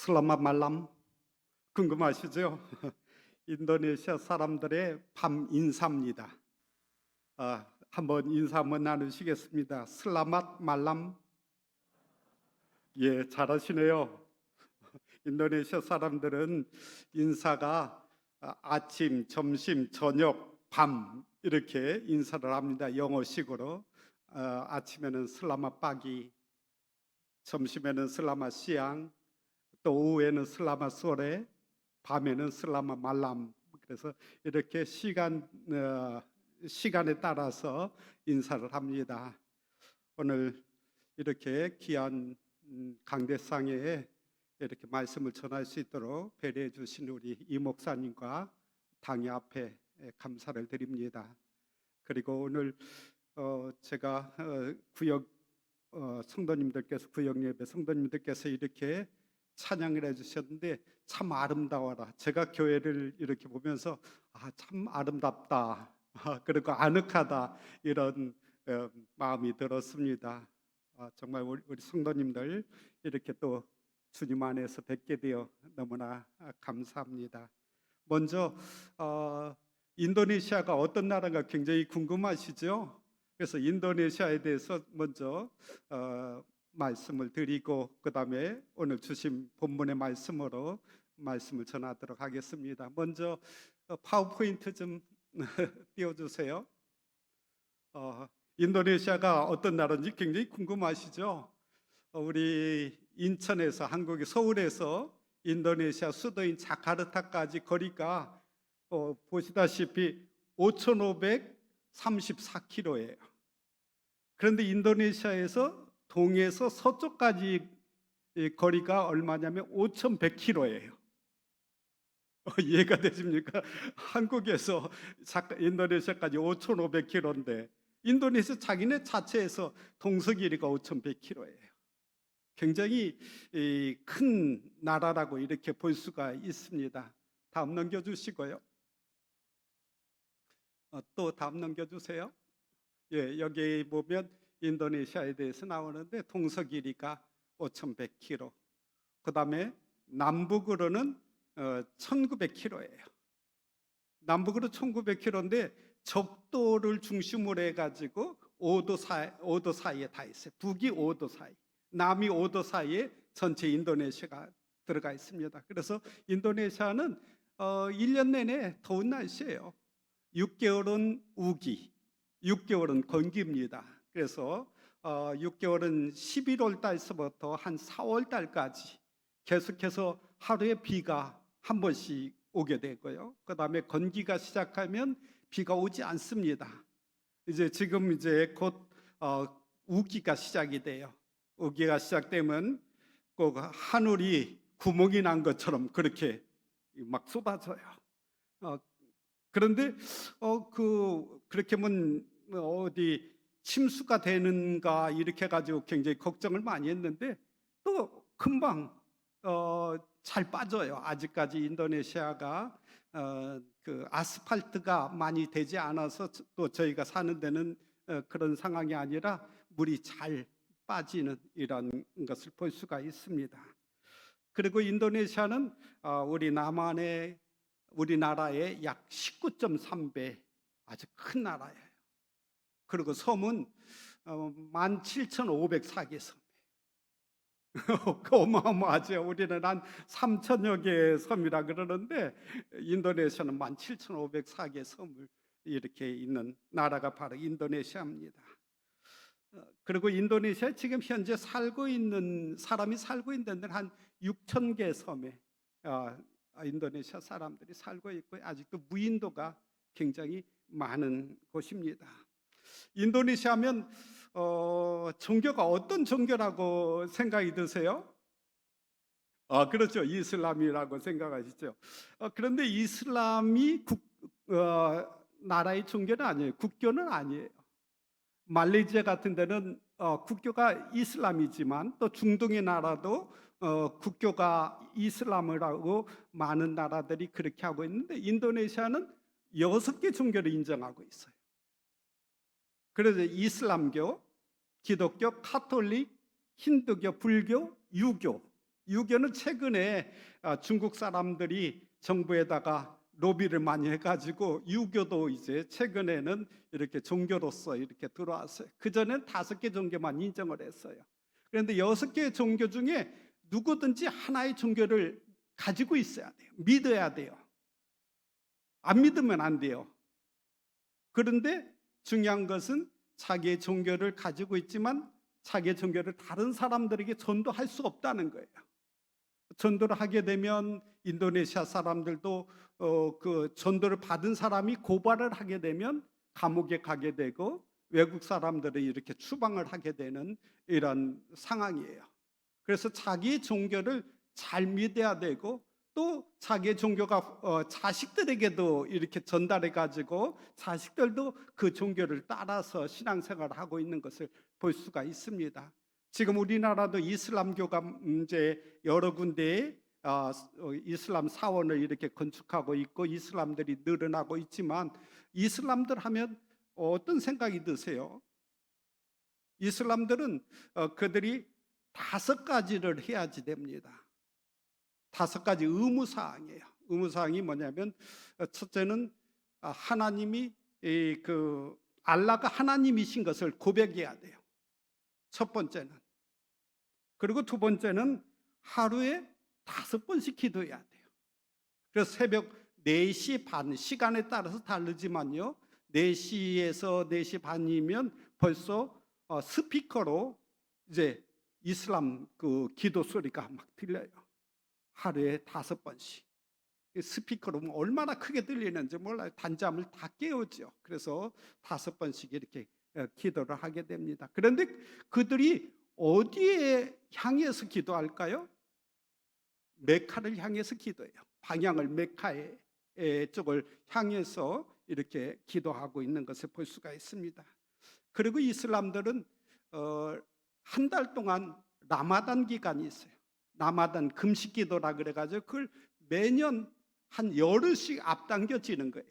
슬라맛 말람 궁금하시죠? 인도네시아 사람들의 밤 인사입니다. 한번 인사 한번 나누시겠습니다. 슬라맛 말람. 예, 잘하시네요. 인도네시아 사람들은 인사가 아침, 점심, 저녁, 밤 이렇게 인사를 합니다. 영어식으로. 아침에는 슬라맛 빠기, 점심에는 슬라맛 시앙, 또 오후에는 슬라맛 소레, 밤에는 슬라맛 말람. 그래서 이렇게 시간에 따라서 인사를 합니다. 오늘 이렇게 귀한 강대상에 이렇게 말씀을 전할 수 있도록 배려해 주신 우리 이 목사님과 당의 앞에 감사를 드립니다. 그리고 오늘 제가 구역 성도님들께서 구역 예배 성도님들께서 이렇게 찬양을 해주셨는데 참 아름다워라. 제가 교회를 이렇게 보면서 참 아름답다. 그리고 아늑하다 이런 마음이 들었습니다. 정말 우리 성도님들 이렇게 또 주님 안에서 뵙게 되어 너무나 감사합니다. 먼저 인도네시아가 어떤 나라가 굉장히 궁금하시죠? 그래서 인도네시아에 대해서 먼저 말씀을 드리고 그 다음에 오늘 주신 본문의 말씀으로 말씀을 전하도록 하겠습니다. 먼저 파워포인트 좀 띄워주세요. 인도네시아가 어떤 나라인지 굉장히 궁금하시죠? 우리 인천에서 한국의 서울에서 인도네시아 수도인 자카르타까지 거리가 보시다시피 5,534km예요. 그런데 인도네시아에서 동에서 서쪽까지 거리가 얼마냐면 5,100km예요. 이해가 되십니까? 한국에서 인도네시아까지 5,500km인데 인도네시아 자기네 자체에서 동서 길이가 5,100km예요. 굉장히 큰 나라라고 이렇게 볼 수가 있습니다. 다음 넘겨주시고요. 또 다음 넘겨주세요. 예, 여기 보면 인도네시아에 대해서 나오는데 동서 길이가 5,100km. 그 다음에 남북으로는 1,900km예요. 남북으로 1,900km인데 적도를 중심으로 해가지고 5도 사이에 다 있어요. 북이 5도 사이, 남이 5도 사이에 전체 인도네시아가 들어가 있습니다. 그래서 인도네시아는 1년 내내 더운 날씨예요. 6개월은 우기, 6개월은 건기입니다. 그래서 6개월은 11월 달서부터 한 4월 달까지 계속해서 하루에 비가 한 번씩 오게 되고요. 그 다음에 건기가 시작하면 비가 오지 않습니다. 지금 곧 우기가 시작이 돼요. 우기가 시작되면 꼭 하늘이 구멍이 난 것처럼 그렇게 막 쏟아져요. 그런데 그렇게 하면 어디 침수가 되는가 이렇게 해가지고 굉장히 걱정을 많이 했는데 또 금방 잘 빠져요. 아직까지 인도네시아가 그 아스팔트가 많이 되지 않아서 또 저희가 사는 데는 그런 상황이 아니라 물이 잘 빠지는 이런 것을 볼 수가 있습니다. 그리고 인도네시아는 우리나라의 약 19.3배 아주 큰 나라예요. 그리고 섬은 17,504개 섬이에요. 어마어마하죠. 우리는 한 3,000여 개의 섬이라 그러는데 인도네시아는 17,504개 섬을 이렇게 있는 나라가 바로 인도네시아입니다. 그리고 인도네시아에 지금 현재 사람이 살고 있는 데는 한 6,000개 섬에 인도네시아 사람들이 살고 있고 아직도 무인도가 굉장히 많은 곳입니다. 인도네시아 하면 종교가 어떤 종교라고 생각이 드세요? 그렇죠. 이슬람이라고 생각하시죠. 그런데 이슬람이 나라의 종교는 아니에요. 국교는 아니에요. 말레이시아 같은 데는 국교가 이슬람이지만 또 중동의 나라도 국교가 이슬람을 하고 많은 나라들이 그렇게 하고 있는데 인도네시아는 6개 종교를 인정하고 있어요. 그래서 이슬람교, 기독교, 카톨릭, 힌두교, 불교, 유교 유교는 최근에 중국 사람들이 정부에다가 로비를 많이 해가지고 유교도 이제 최근에는 이렇게 종교로서 이렇게 들어왔어요. 그전엔 5개 종교만 인정을 했어요. 그런데 6개 종교 중에 누구든지 하나의 종교를 가지고 있어야 돼요. 믿어야 돼요. 안 믿으면 안 돼요. 그런데 중요한 것은 자기의 종교를 가지고 있지만 자기의 종교를 다른 사람들에게 전도할 수 없다는 거예요. 전도를 하게 되면 인도네시아 사람들도 그 전도를 받은 사람이 고발을 하게 되면 감옥에 가게 되고 외국 사람들이 이렇게 추방을 하게 되는 이런 상황이에요. 그래서 자기 종교를 잘 믿어야 되고 또 자기의 종교가 자식들에게도 이렇게 전달해 가지고 자식들도 그 종교를 따라서 신앙생활을 하고 있는 것을 볼 수가 있습니다. 지금 우리나라도 이슬람교가 이제 여러 군데에 이슬람 사원을 이렇게 건축하고 있고 이슬람들이 늘어나고 있지만 이슬람들 하면 어떤 생각이 드세요? 이슬람들은 그들이 5가지를 해야지 됩니다. 5가지 의무사항이에요. 의무사항이 뭐냐면 첫째는 하나님이 그 알라가 하나님이신 것을 고백해야 돼요. 첫 번째는. 그리고 두 번째는 하루에 5번씩 기도해야 돼요. 그래서 새벽 4시 반, 시간에 따라서 다르지만요, 4시에서 4시 반이면 벌써 스피커로 이제 이슬람 그 기도 소리가 막 들려요. 하루에 5번씩. 스피커로 얼마나 크게 들리는지 몰라요. 단잠을 다 깨우죠. 그래서 5번씩 이렇게 기도를 하게 됩니다. 그런데 그들이 어디에 향해서 기도할까요? 메카를 향해서 기도해요. 방향을 메카의 쪽을 향해서 이렇게 기도하고 있는 것을 볼 수가 있습니다. 그리고 이슬람들은 한 달 동안 라마단 기간이 있어요. 라마단 금식 기도라 그래가지고 그걸 매년 한 열흘씩 앞당겨지는 거예요.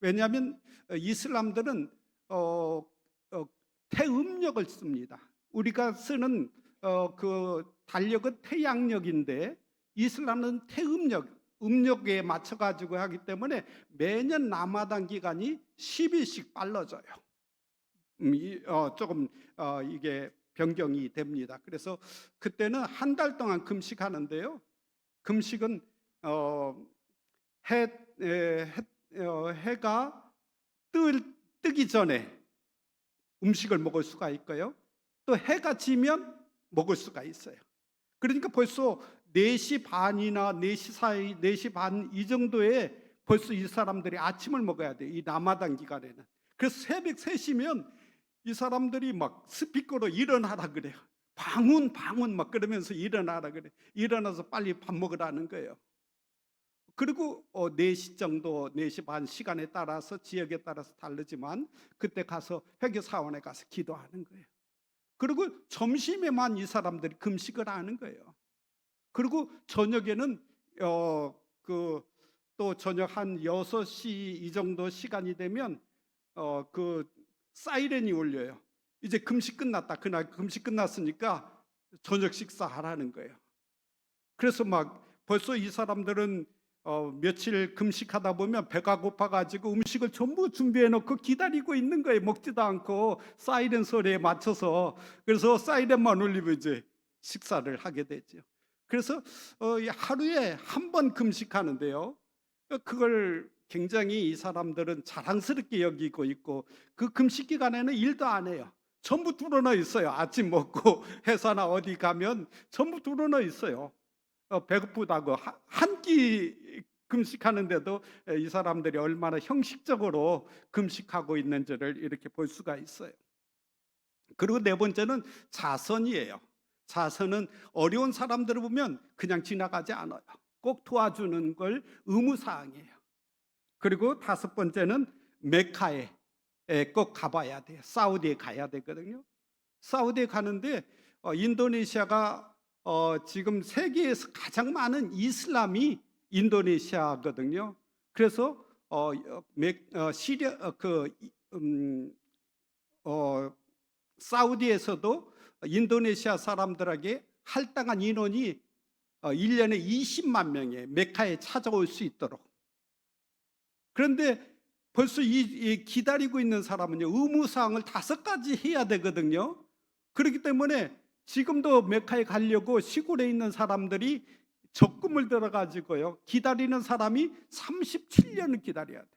왜냐하면 이슬람들은 태음력을 씁니다. 우리가 쓰는 그 달력은 태양력인데 이슬람은 태음력, 음력에 맞춰가지고 하기 때문에 매년 라마단 기간이 10일씩 빨라져요. 조금 이게 변경이 됩니다. 그래서 그때는 한 달 동안 금식하는데요. 금식은 해가 뜨기 전에 음식을 먹을 수가 있고요. 또 해가 지면 먹을 수가 있어요. 그러니까 벌써 4시 반이나 4시 사이, 4시 반 이 정도에 벌써 이 사람들이 아침을 먹어야 돼요. 이 라마단 기간에는. 그래서 새벽 3시면 이 사람들이 막 스피커로 일어나라 그래요. 방문 막 그러면서 일어나라 그래. 일어나서 빨리 밥 먹으라는 거예요. 그리고 4시 정도, 4시 반 시간에 따라서 지역에 따라서 다르지만 그때 가서 회계사원에 가서 기도하는 거예요. 그리고 점심에만 이 사람들이 금식을 하는 거예요. 그리고 저녁에는 또 저녁 한 6시 이 정도 시간이 되면 그 사이렌이 울려요. 이제 금식 끝났다. 그날 금식 끝났으니까 저녁 식사하라는 거예요. 그래서 막 벌써 이 사람들은 며칠 금식하다 보면 배가 고파가지고 음식을 전부 준비해놓고 기다리고 있는 거예요. 먹지도 않고 사이렌 소리에 맞춰서. 그래서 사이렌만 울리면 이제 식사를 하게 되죠. 그래서 하루에 한 번 금식하는데요. 그걸 굉장히 이 사람들은 자랑스럽게 여기고 있고 그 금식 기간에는 일도 안 해요. 전부 뚫어져 있어요. 아침 먹고 회사나 어디 가면 전부 뚫어져 있어요. 배고프다고 한 끼 금식하는데도 이 사람들이 얼마나 형식적으로 금식하고 있는지를 이렇게 볼 수가 있어요. 그리고 네 번째는 자선이에요. 자선은 어려운 사람들을 보면 그냥 지나가지 않아요. 꼭 도와주는 걸 의무사항이에요. 그리고 5번째는 메카에 꼭 가봐야 돼요. 사우디에 가야 되거든요. 사우디에 가는데 인도네시아가 지금 세계에서 가장 많은 이슬람이 인도네시아거든요. 그래서 시리아 사우디에서도 인도네시아 사람들에게 할당한 인원이 1년에 20만 명이 메카에 찾아올 수 있도록. 그런데 벌써 이 기다리고 있는 사람은요, 의무사항을 5가지 해야 되거든요. 그렇기 때문에 지금도 메카에 가려고 시골에 있는 사람들이 적금을 들어가지고요, 기다리는 사람이 37년을 기다려야 돼요.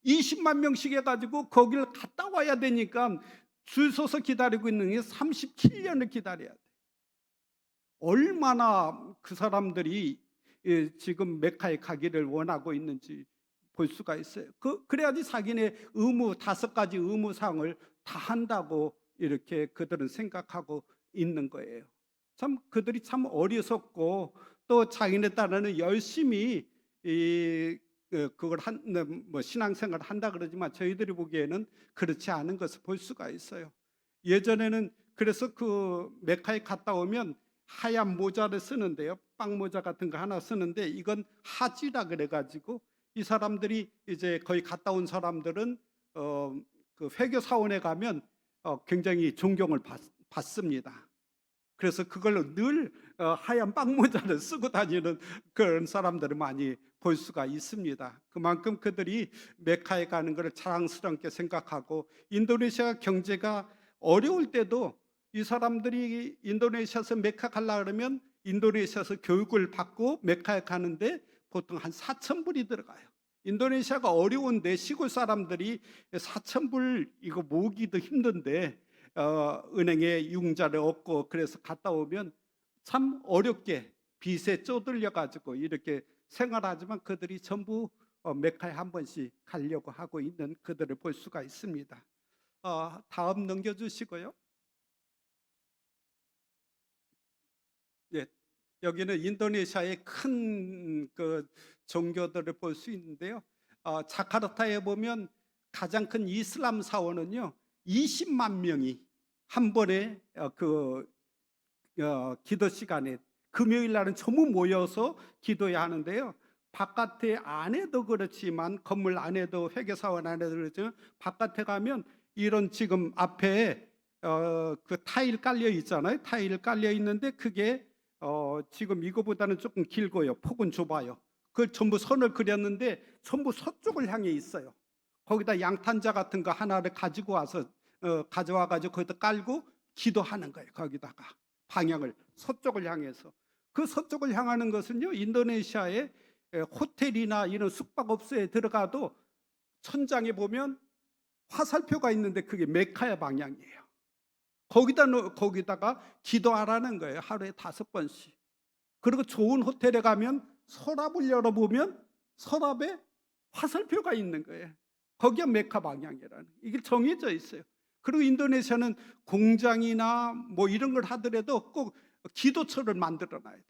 20만 명씩 해가지고 거기를 갔다 와야 되니까 줄 서서 기다리고 있는 게 37년을 기다려야 돼요. 얼마나 그 사람들이 지금 메카에 가기를 원하고 있는지 볼 수가 있어요. 그래야지 자기네 5가지 의무사항을 다 한다고 이렇게 그들은 생각하고 있는 거예요. 참 그들이 참 어리석고, 또 자기네 딸은 열심히 그걸 신앙생활을 한다 그러지만 저희들이 보기에는 그렇지 않은 것을 볼 수가 있어요. 예전에는 그래서 그 메카에 갔다 오면 하얀 모자를 쓰는데요, 빵 모자 같은 거 하나 쓰는데, 이건 하지라 그래가지고 이 사람들이 이제 거의 갔다 온 사람들은 그 회교 사원에 가면 굉장히 존경을 받습니다. 그래서 그걸로 늘 하얀 빵 모자를 쓰고 다니는 그런 사람들을 많이 볼 수가 있습니다. 그만큼 그들이 메카에 가는 것을 자랑스럽게 생각하고, 인도네시아 경제가 어려울 때도 이 사람들이 인도네시아에서 메카 가려고 그러면 인도네시아에서 교육을 받고 메카에 가는데 보통 한 4,000불이 들어가요. 인도네시아가 어려운데 시골 사람들이 4,000불 이거 모으기도 힘든데 은행에 융자를 얻고 그래서 갔다 오면 참 어렵게 빚에 쪼들려 가지고 이렇게 생활하지만 그들이 전부 메카에 한 번씩 가려고 하고 있는 그들을 볼 수가 있습니다. 다음 넘겨주시고요. 예, 여기는 인도네시아의 큰 그 종교들을 볼 수 있는데요. 자카르타에 보면 가장 큰 이슬람 사원은요, 20만 명이 한 번에 기도 시간에 금요일 날은 전부 모여서 기도해야 하는데요. 바깥에 안에도 그렇지만 건물 안에도, 회계사원 안에도 그렇지만 바깥에 가면 이런 지금 앞에 그 타일 깔려 있잖아요. 타일 깔려 있는데 그게 지금 이거보다는 조금 길고요, 폭은 좁아요. 그 전부 선을 그렸는데 전부 서쪽을 향해 있어요. 거기다 양탄자 같은 거 하나를 가지고 와서 가져와 가지고 거기다 깔고 기도하는 거예요. 거기다가 방향을 서쪽을 향해서. 그 서쪽을 향하는 것은요, 인도네시아의 호텔이나 이런 숙박업소에 들어가도 천장에 보면 화살표가 있는데 그게 메카의 방향이에요. 거기다가 기도하라는 거예요. 하루에 5번씩. 그리고 좋은 호텔에 가면 서랍을 열어보면 서랍에 화살표가 있는 거예요. 거기가 메카 방향이라는, 이게 정해져 있어요. 그리고 인도네시아는 공장이나 뭐 이런 걸 하더라도 꼭 기도처를 만들어 놔야 돼.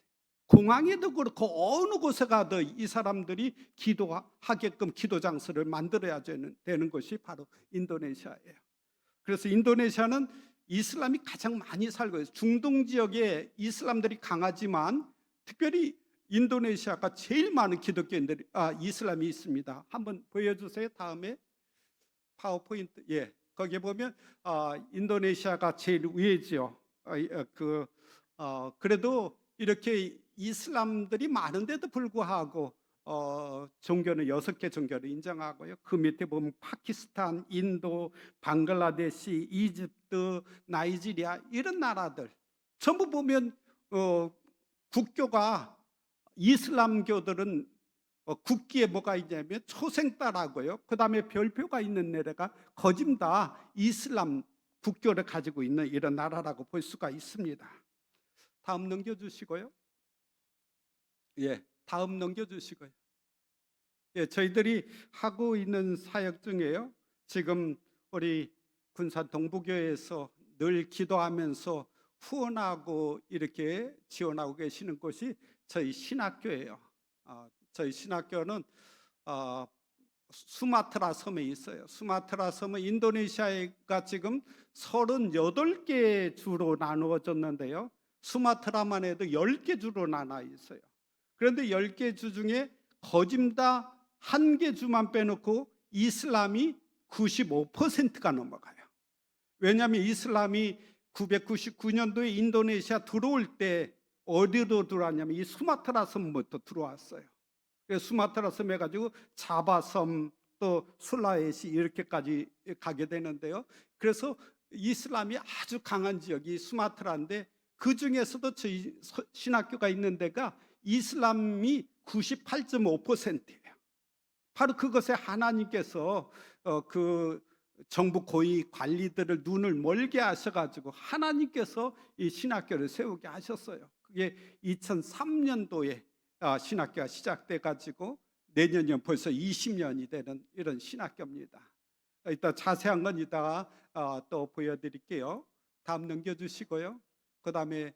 공항에도 그렇고 어느 곳에 가도 이 사람들이 기도하게끔 기도 장소를 만들어야 되는 것이 바로 인도네시아예요. 그래서 인도네시아는 이슬람이 가장 많이 살고 있어요. 중동 지역에 이슬람들이 강하지만 특별히 인도네시아가 제일 많은 기독교인들이 이슬람이 있습니다. 한번 보여주세요. 다음에 파워포인트. 예, 거기에 보면 인도네시아가 제일 위에지요. 그래도 이렇게 이슬람들이 많은데도 불구하고 종교는 6개 종교를 인정하고요. 그 밑에 보면 파키스탄, 인도, 방글라데시, 이집트, 나이지리아 이런 나라들 전부 보면 국교가, 이슬람교들은 국기에 뭐가 있냐면 초생따라고요. 그 다음에 별표가 있는 나라가 거진 다 이슬람 국교를 가지고 있는 이런 나라라고 볼 수가 있습니다. 다음 넘겨주시고요. 예, 다음 넘겨주시고요. 예, 저희들이 하고 있는 사역 중에요, 지금 우리 군산 동부교회에서 늘 기도하면서 후원하고 이렇게 지원하고 계시는 곳이 저희 신학교예요. 저희 신학교는 수마트라 섬에 있어요. 수마트라 섬은 인도네시아가 지금 38개 주로 나누어졌는데요, 수마트라만 해도 10개 주로 나눠 있어요. 그런데 10개 주 중에 거진 다 1개 주만 빼놓고 이슬람이 95%가 넘어가요. 왜냐하면 이슬람이 999년도에 인도네시아 들어올 때 어디로 들어왔냐면 이 수마트라 섬부터 들어왔어요. 그래서 수마트라 섬 해가지고 자바섬 또 술라웨시 이렇게까지 가게 되는데요. 그래서 이슬람이 아주 강한 지역이 수마트라인데 그 중에서도 저희 신학교가 있는 데가 이슬람이 98.5%예요. 바로 그것에 하나님께서 그 정부 고위 관리들을 눈을 멀게 하셔가지고 하나님께서 이 신학교를 세우게 하셨어요. 그게 2003년도에 신학교가 시작돼가지고 내년이면 벌써 20년이 되는 이런 신학교입니다. 이따 자세한 건 이따가 또 보여드릴게요. 다음 넘겨주시고요. 그 다음에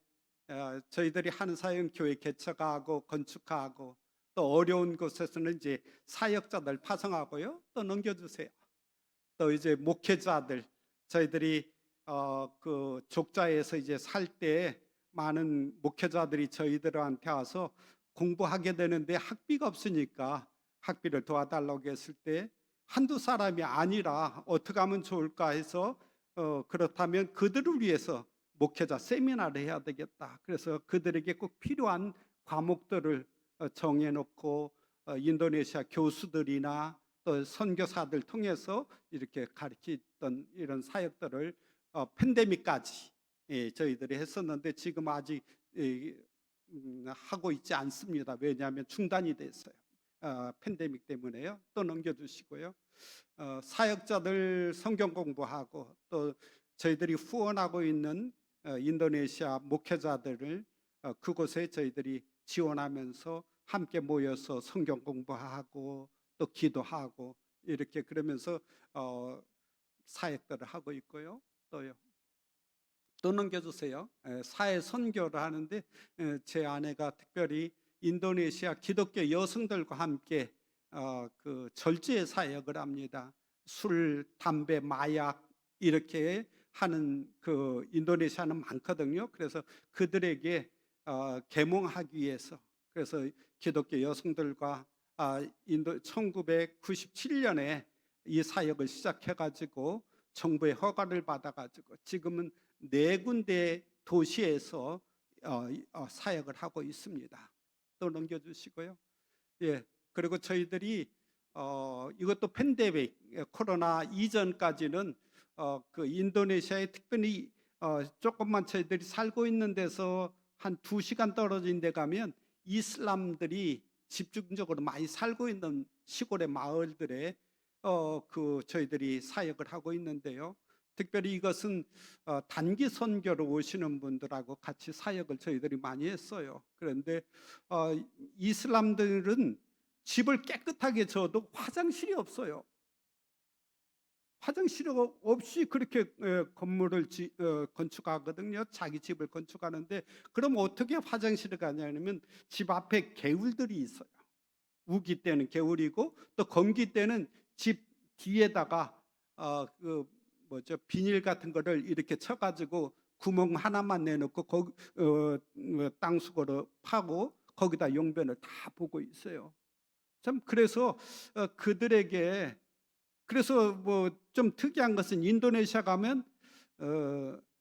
저희들이 하는 사역은 교회 개척하고 건축하고 또 어려운 곳에서는 이제 사역자들 파송하고요. 또 넘겨주세요. 또 이제 목회자들 저희들이 그 족자에서 이제 살 때 많은 목회자들이 저희들한테 와서 공부하게 되는데 학비가 없으니까 학비를 도와달라고 했을 때 한두 사람이 아니라 어떻게 하면 좋을까 해서 그렇다면 그들을 위해서 목회자 세미나를 해야 되겠다. 그래서 그들에게 꼭 필요한 과목들을 정해놓고 인도네시아 교수들이나 또 선교사들 통해서 이렇게 가르치던 이런 사역들을 팬데믹까지 저희들이 했었는데 지금 아직 하고 있지 않습니다. 왜냐하면 중단이 됐어요. 팬데믹 때문에요. 또 넘겨주시고요. 사역자들 성경 공부하고 또 저희들이 후원하고 있는 인도네시아 목회자들을 그곳에 저희들이 지원하면서 함께 모여서 성경 공부하고 또 기도하고 이렇게 그러면서 사역들을 하고 있고요. 또요. 또 넘겨주세요. 사회 선교를 하는데 제 아내가 특별히 인도네시아 기독교 여성들과 함께 그 절제의 사역을 합니다. 술, 담배, 마약 이렇게 하는 그 인도네시아는 많거든요. 그래서 그들에게 계몽하기 위해서 그래서 기독교 여성들과 1997년에 이 사역을 시작해가지고 정부의 허가를 받아가지고 지금은 4군데 도시에서 사역을 하고 있습니다. 또 넘겨주시고요. 예, 그리고 저희들이 이것도 팬데믹 코로나 이전까지는 그 인도네시아에 특별히 조금만 저희들이 살고 있는 데서 한 2시간 떨어진 데 가면 이슬람들이 집중적으로 많이 살고 있는 시골의 마을들에 그 저희들이 사역을 하고 있는데요. 특별히 이것은 단기 선교로 오시는 분들하고 같이 사역을 저희들이 많이 했어요. 그런데 이슬람들은 집을 깨끗하게 지어도 화장실이 없어요. 화장실 없이 그렇게 건물을 건축하거든요. 자기 집을 건축하는데 그럼 어떻게 화장실을 가냐면 집 앞에 개울들이 있어요. 우기 때는 개울이고 또 건기 때는 집 뒤에다가 그 뭐죠 비닐 같은 거를 이렇게 쳐가지고 구멍 하나만 내놓고 거기 땅수거로 파고 거기다 용변을 다 보고 있어요. 참 그래서 그들에게 그래서 뭐 좀 특이한 것은 인도네시아 가면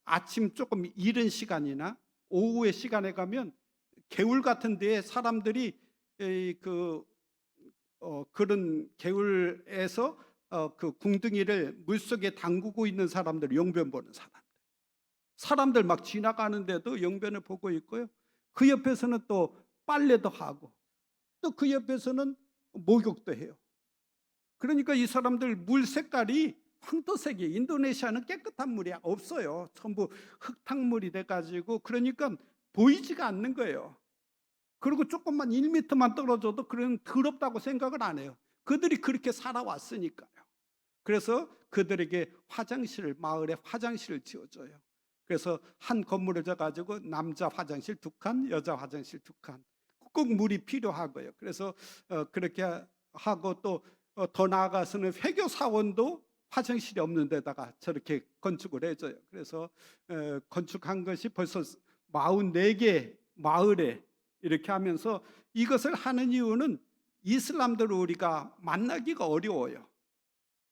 아침 조금 이른 시간이나 오후의 시간에 가면 개울 같은 데에 사람들이 그런 개울에서 그 궁둥이를 물속에 담그고 있는 사람들 용변 보는 사람들 막 지나가는데도 용변을 보고 있고요. 그 옆에서는 또 빨래도 하고 또 그 옆에서는 목욕도 해요. 그러니까 이 사람들 물 색깔이 황토색이 인도네시아는 깨끗한 물이 없어요. 전부 흙탕물이 돼가지고 그러니까 보이지가 않는 거예요. 그리고 조금만 1m만 떨어져도 그런 더럽다고 생각을 안 해요. 그들이 그렇게 살아왔으니까요. 그래서 그들에게 화장실을 마을에 화장실을 지어줘요. 그래서 한 건물을 져가지고 남자 화장실 2칸, 여자 화장실 2칸. 꼭 물이 필요하고요. 그래서 그렇게 하고 또 더 나아가서는 회교 사원도 화장실이 없는 데다가 저렇게 건축을 해줘요. 그래서 건축한 것이 벌써 44개 마을에 이렇게 하면서 이것을 하는 이유는 이슬람들을 우리가 만나기가 어려워요.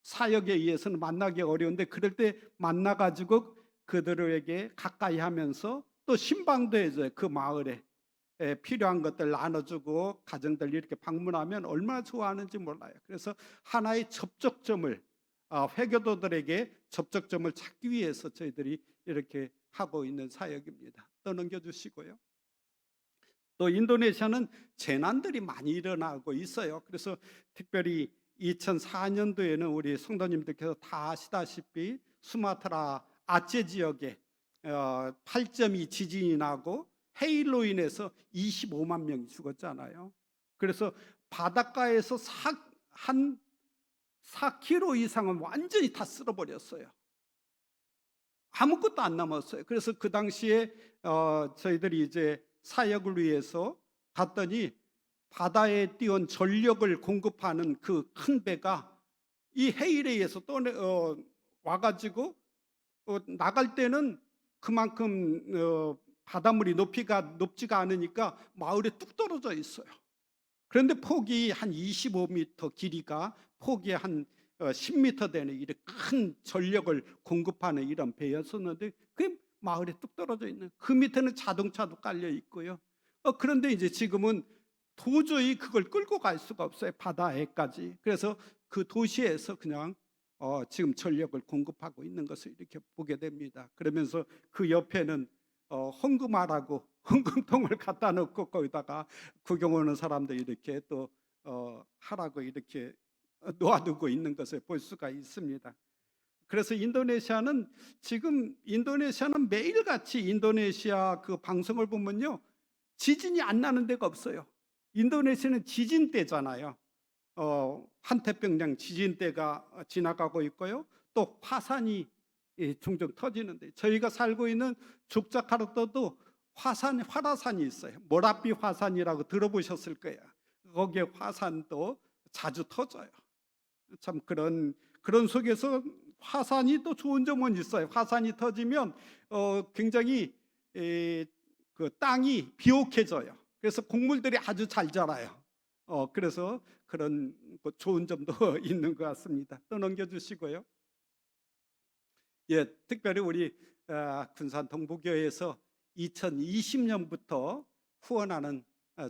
사역에 의해서는 만나기가 어려운데 그럴 때 만나가지고 그들에게 가까이 하면서 또 신방도 해줘요. 그 마을에 필요한 것들 나눠주고 가정들 이렇게 방문하면 얼마나 좋아하는지 몰라요. 그래서 하나의 접촉점을 회교도들에게 접촉점을 찾기 위해서 저희들이 이렇게 하고 있는 사역입니다. 또 넘겨주시고요. 또 인도네시아는 재난들이 많이 일어나고 있어요. 그래서 특별히 2004년도에는 우리 성도님들께서 다 아시다시피 수마트라 아체 지역에 8.2 지진이 나고 해일로 인해서 25만 명이 죽었잖아요. 그래서 바닷가에서 한 4km 이상은 완전히 다 쓸어버렸어요. 아무것도 안 남았어요. 그래서 그 당시에 저희들이 이제 사역을 위해서 갔더니 바다에 띄운 전력을 공급하는 그 큰 배가 이 해일에 의해서 와가지고 나갈 때는 그만큼 바닷물이 높지가 않으니까 마을에 뚝 떨어져 있어요. 그런데 폭이 한 25m, 길이가 폭이 한 10m 되는 이런 큰 전력을 공급하는 이런 배였었는데 그게 마을에 뚝 떨어져 있는, 그 밑에는 자동차도 깔려 있고요. 그런데 이제 지금은 도저히 그걸 끌고 갈 수가 없어요, 바다에까지. 그래서 그 도시에서 그냥 지금 전력을 공급하고 있는 것을 이렇게 보게 됩니다. 그러면서 그 옆에는 헌금하라고 헌금통을 갖다 놓고 거기다가 구경 오는 사람들 이렇게 또 하라고 이렇게 놓아두고 있는 것을 볼 수가 있습니다. 그래서 인도네시아는 매일같이 인도네시아 그 방송을 보면요, 지진이 안 나는 데가 없어요. 인도네시아는 지진 때잖아요. 환태평양 지진 때가 지나가고 있고요. 또 화산이 종종 터지는데, 저희가 살고 있는 족자카르타도 활화산이 있어요. 모라피 화산이라고 들어보셨을 거예요. 거기에 화산도 자주 터져요. 참 그런 속에서 화산이 또 좋은 점은 있어요. 화산이 터지면 굉장히 그 땅이 비옥해져요. 그래서 곡물들이 아주 잘 자라요. 그래서 그런 좋은 점도 있는 것 같습니다. 또 넘겨주시고요. 예, 특별히 우리 군산 동부교회에서 2020년부터 후원하는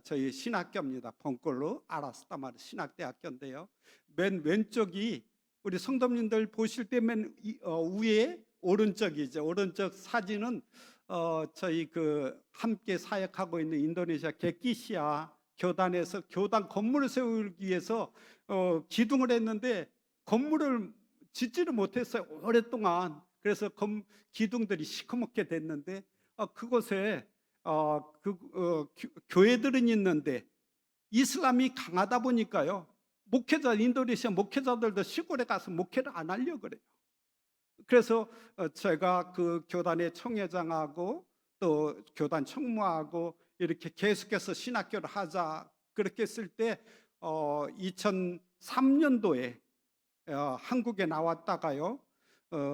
저희 신학교입니다. 벙콜로 아라스타마르 신학대학교인데요. 맨 왼쪽이 우리 성도님들 보실 때 맨 위에 오른쪽 사진은 저희 그 함께 사역하고 있는 인도네시아 게키시아 교단에서 교단 건물을 세우기 위해서 기둥을 했는데 건물을 짓지를 못했어요, 오랫동안. 그래서 기둥들이 시커멓게 됐는데 그곳에 교회들은 있는데 이슬람이 강하다 보니까요, 인도네시아 목회자들도 시골에 가서 목회를 안 하려고 그래요. 그래서 제가 그 교단의 총회장하고 또 교단 총무하고 이렇게 계속해서 신학교를 하자 그렇게 했을 때 2003년도에 한국에 나왔다가요,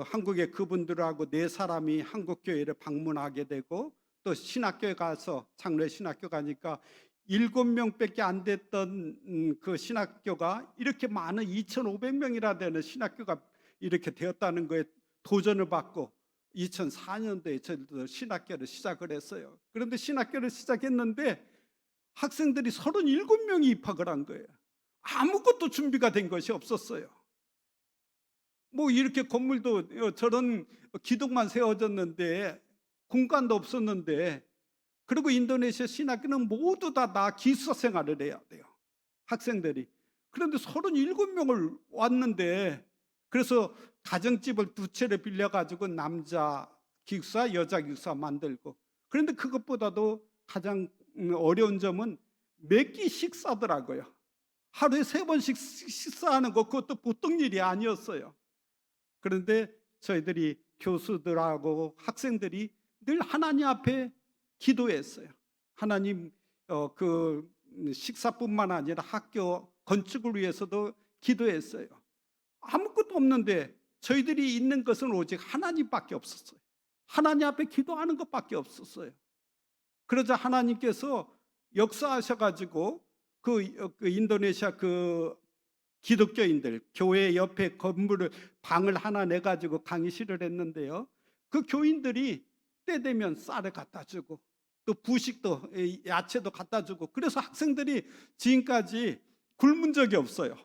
한국에 그분들하고 4사람이 한국교회를 방문하게 되고, 또 신학교에 가서 장로의 신학교 가니까 7명밖에 안 됐던 그 신학교가 이렇게 많은 2,500명이나 되는 신학교가 이렇게 되었다는 거에 도전을 받고 2004년도에 저희도 신학교를 시작을 했어요. 그런데 신학교를 시작했는데 학생들이 37명이 입학을 한 거예요. 아무것도 준비가 된 것이 없었어요. 뭐 이렇게 건물도 저런 기둥만 세워졌는데 공간도 없었는데, 그리고 인도네시아 신학교는 모두 다 기숙사 생활을 해야 돼요, 학생들이. 그런데 37명을 왔는데, 그래서 가정집을 2채를 빌려가지고 남자 기숙사 여자 기숙사 만들고, 그런데 그것보다도 가장 어려운 점은 매끼 식사더라고요. 하루에 3번씩 식사하는 거, 그것도 보통 일이 아니었어요. 그런데 저희들이 교수들하고 학생들이 늘 하나님 앞에 기도했어요. 하나님, 그 식사뿐만 아니라 학교 건축을 위해서도 기도했어요. 아무것도 없는데 저희들이 있는 것은 오직 하나님밖에 없었어요. 하나님 앞에 기도하는 것밖에 없었어요. 그러자 하나님께서 역사하셔가지고 그 인도네시아 그 기독교인들 교회 옆에 방을 하나 내가지고 강의실을 했는데요, 그 교인들이 때 되면 쌀을 갖다 주고 또 부식도 야채도 갖다 주고, 그래서 학생들이 지금까지 굶은 적이 없어요.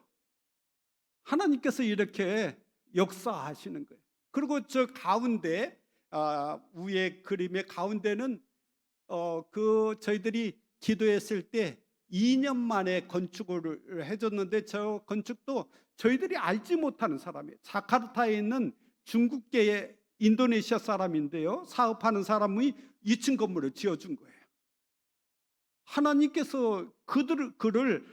하나님께서 이렇게 역사하시는 거예요. 그리고 저 가운데 위에 그림의 가운데는 저희들이 기도했을 때 2년 만에 건축을 해줬는데, 저 건축도 저희들이 알지 못하는 사람이에요. 자카르타에 있는 중국계의 인도네시아 사람인데요, 사업하는 사람이 2층 건물을 지어준 거예요. 하나님께서 그를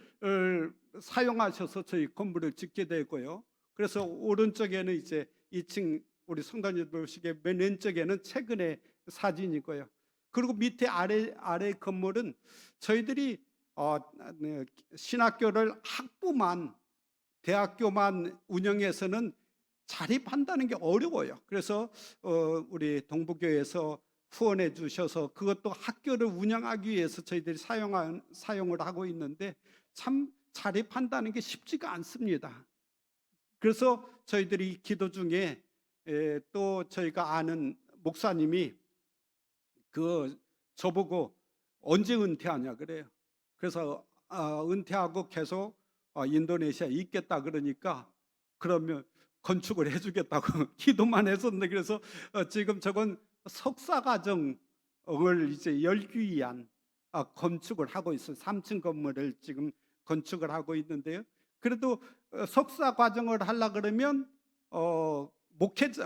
사용하셔서 저희 건물을 짓게 되고요. 그래서 오른쪽에는 이제 2층 우리 성도님 보시기에 맨 왼쪽에는 최근의 사진이고요. 그리고 밑에 아래 건물은 저희들이 신학교를 학부만, 대학교만 운영해서는 자립한다는 게 어려워요. 그래서 우리 동부교회에서 후원해 주셔서 그것도 학교를 운영하기 위해서 저희들이 사용을 하고 있는데, 참 자립한다는 게 쉽지가 않습니다. 그래서 저희들이 기도 중에 또 저희가 아는 목사님이 저보고 언제 은퇴하냐 그래요. 그래서 은퇴하고 계속 인도네시아에 있겠다 그러니까, 그러면 건축을 해주겠다고 기도만 했었는데, 그래서 지금 저건 석사 과정을 이제 열기 위한 건축을 하고 있어요. 3층 건물을 지금 건축을 하고 있는데요. 그래도 석사 과정을 하려 그러면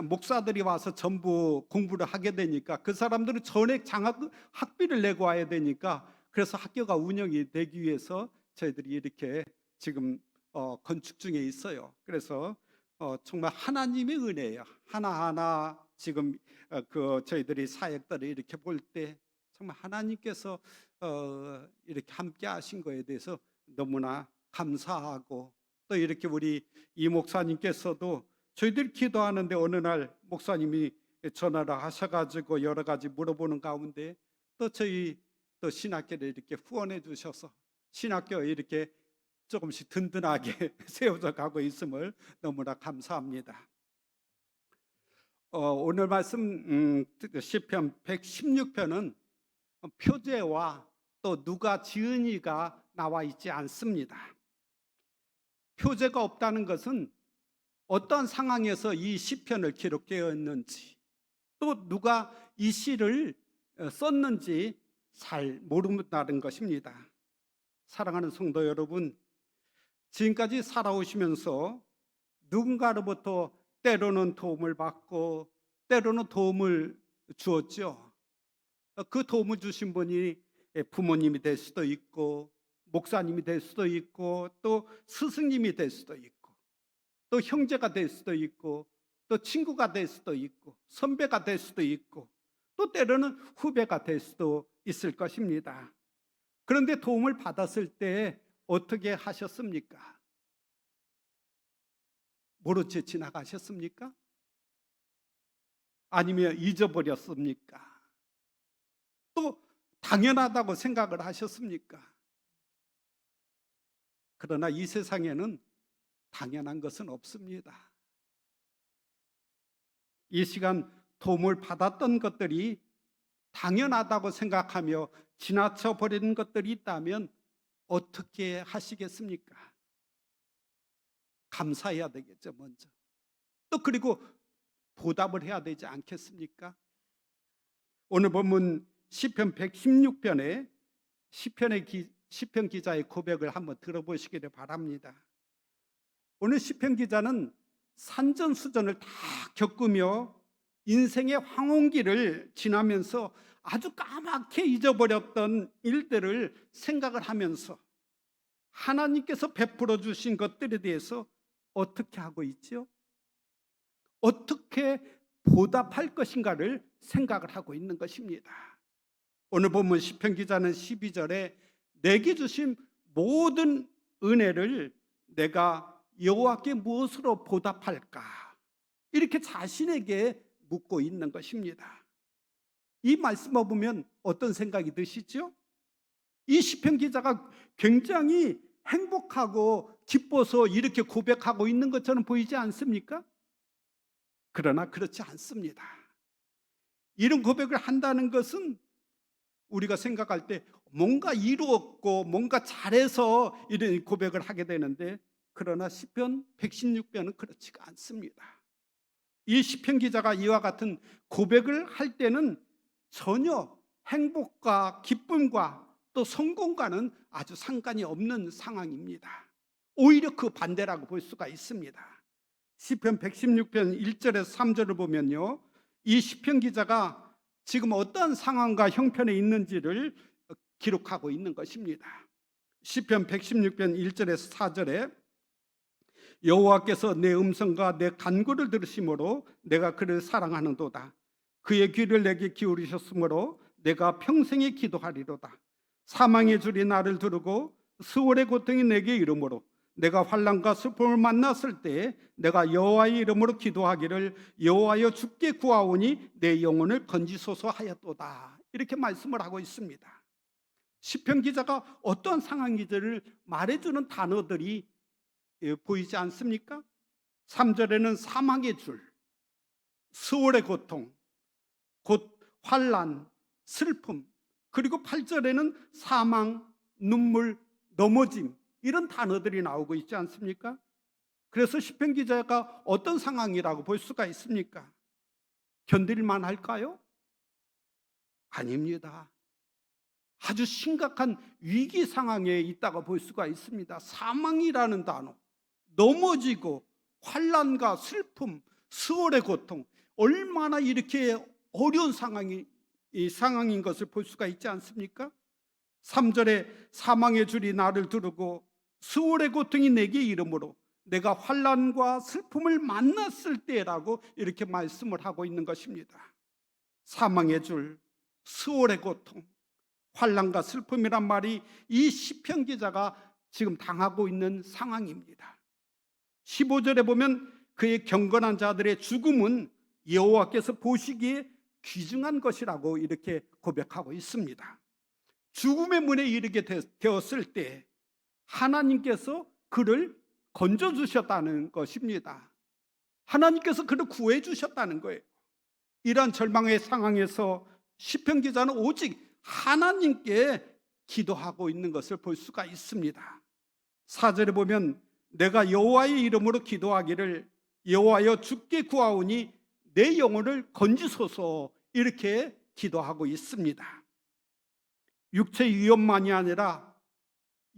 목사들이 와서 전부 공부를 하게 되니까, 그 사람들은 전액 장학 학비를 내고 와야 되니까, 그래서 학교가 운영이 되기 위해서 저희들이 이렇게 지금 건축 중에 있어요. 그래서 정말 하나님의 은혜예요. 하나하나 지금 저희들이 사역들을 이렇게 볼 때 정말 하나님께서 이렇게 함께 하신 거에 대해서 너무나 감사하고, 또 이렇게 우리 이 목사님께서도 저희들이 기도하는데 어느 날 목사님이 전화를 하셔가지고 여러 가지 물어보는 가운데 또 저희 또 신학교를 이렇게 후원해 주셔서 신학교 이렇게 조금씩 든든하게 세워져 가고 있음을 너무나 감사합니다. 오늘 말씀 시편 116편은 표제와 또 누가 지으니가 나와 있지 않습니다. 표제가 없다는 것은 어떤 상황에서 이 시편을 기록되었는지, 또 누가 이 시를 썼는지 잘 모른다는 것입니다. 사랑하는 성도 여러분, 지금까지 살아오시면서 누군가로부터 때로는 도움을 받고 때로는 도움을 주었죠. 그 도움을 주신 분이 부모님이 될 수도 있고, 목사님이 될 수도 있고, 또 스승님이 될 수도 있고, 또 형제가 될 수도 있고, 또 친구가 될 수도 있고, 선배가 될 수도 있고, 또 때로는 후배가 될 수도 있을 것입니다. 그런데 도움을 받았을 때 어떻게 하셨습니까? 모르채 지나가셨습니까? 아니면 잊어버렸습니까? 또 당연하다고 생각을 하셨습니까? 그러나 이 세상에는 당연한 것은 없습니다. 이 시간 도움을 받았던 것들이 당연하다고 생각하며 지나쳐 버리는 것들이 있다면 어떻게 하시겠습니까? 감사해야 되겠죠, 먼저. 또 그리고 보답을 해야 되지 않겠습니까? 오늘 본문 시편 116편에 시편 기자의 고백을 한번 들어보시기를 바랍니다. 오늘 시편 기자는 산전수전을 다 겪으며 인생의 황혼기를 지나면서 아주 까맣게 잊어버렸던 일들을 생각을 하면서 하나님께서 베풀어 주신 것들에 대해서 어떻게 하고 있죠? 어떻게 보답할 것인가를 생각을 하고 있는 것입니다. 오늘 본문 시편 기자는 12절에 내게 주신 모든 은혜를 내가 여호와께 무엇으로 보답할까? 이렇게 자신에게 묻고 있는 것입니다. 이 말씀을 보면 어떤 생각이 드시죠? 이 시편 기자가 굉장히 행복하고 기뻐서 이렇게 고백하고 있는 것처럼 보이지 않습니까? 그러나 그렇지 않습니다. 이런 고백을 한다는 것은 우리가 생각할 때 뭔가 이루었고 뭔가 잘해서 이런 고백을 하게 되는데, 그러나 시편 116편은 그렇지가 않습니다. 이 시편 기자가 이와 같은 고백을 할 때는 전혀 행복과 기쁨과 또 성공과는 아주 상관이 없는 상황입니다. 오히려 그 반대라고 볼 수가 있습니다. 시편 116편 1절에서 3절을 보면요, 이 시편 기자가 지금 어떤 상황과 형편에 있는지를 기록하고 있는 것입니다. 시편 116편 1절에서 4절에 여호와께서 내 음성과 내 간구를 들으심으로 내가 그를 사랑하는도다. 그의 귀를 내게 기울이셨으므로 내가 평생에 기도하리로다. 사망의 줄이 나를 두르고 수월의 고통이 내게 이르므로 내가 환난과 슬픔을 만났을 때 내가 여호와의 이름으로 기도하기를 여호와여 주께 구하오니 내 영혼을 건지소서 하였도다. 이렇게 말씀을 하고 있습니다. 시편 기자가 어떤 상황인지를 말해주는 단어들이 보이지 않습니까? 3절에는 사망의 줄, 수월의 고통, 곧 환난, 슬픔, 그리고 8절에는 사망, 눈물, 넘어짐, 이런 단어들이 나오고 있지 않습니까? 그래서 시편 기자가 어떤 상황이라고 볼 수가 있습니까? 견딜만 할까요? 아닙니다. 아주 심각한 위기 상황에 있다고 볼 수가 있습니다. 사망이라는 단어, 넘어지고 환난과 슬픔, 수월의 고통, 얼마나 이렇게 어려운 상황인 것을 볼 수가 있지 않습니까? 3절에 사망의 줄이 나를 두르고 수월의 고통이 내게 이르므로 내가 환난과 슬픔을 만났을 때라고 이렇게 말씀을 하고 있는 것입니다. 사망의 줄, 수월의 고통, 환난과 슬픔이란 말이 이 시편 기자가 지금 당하고 있는 상황입니다. 15절에 보면 그의 경건한 자들의 죽음은 여호와께서 보시기에 귀중한 것이라고 이렇게 고백하고 있습니다. 죽음의 문에 이르게 되었을 때 하나님께서 그를 건져주셨다는 것입니다. 하나님께서 그를 구해주셨다는 거예요. 이러한 절망의 상황에서 시편 기자는 오직 하나님께 기도하고 있는 것을 볼 수가 있습니다. 4절에 보면 내가 여호와의 이름으로 기도하기를 여호와여 주께 구하오니 내 영혼을 건지소서, 이렇게 기도하고 있습니다. 육체의 위험만이 아니라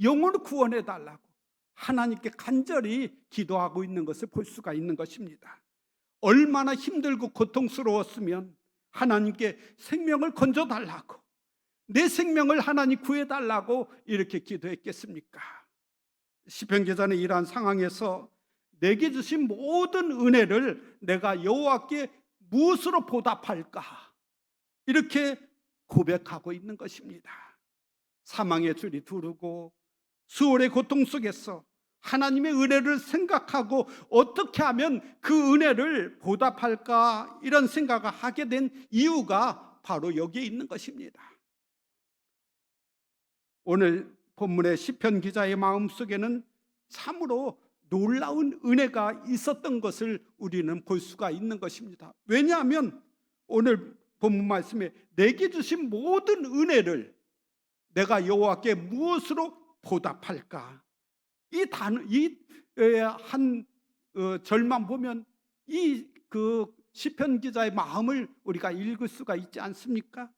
영혼을 구원해 달라고 하나님께 간절히 기도하고 있는 것을 볼 수가 있는 것입니다. 얼마나 힘들고 고통스러웠으면 하나님께 생명을 건져달라고, 내 생명을 하나님 구해달라고 이렇게 기도했겠습니까? 시편 기자는 이러한 상황에서 내게 주신 모든 은혜를 내가 여호와께 무엇으로 보답할까, 이렇게 고백하고 있는 것입니다. 사망의 줄이 두르고 수월의 고통 속에서 하나님의 은혜를 생각하고 어떻게 하면 그 은혜를 보답할까, 이런 생각을 하게 된 이유가 바로 여기에 있는 것입니다. 오늘 본문의 시편 기자의 마음속에는 참으로 놀라운 은혜가 있었던 것을 우리는 볼 수가 있는 것입니다. 왜냐하면 오늘 본문 말씀에 내게 주신 모든 은혜를 내가 여호와께 무엇으로 보답할까, 이 단어, 이한 절만 보면 이 시편 기자의 마음을 우리가 읽을 수가 있지 않습니까?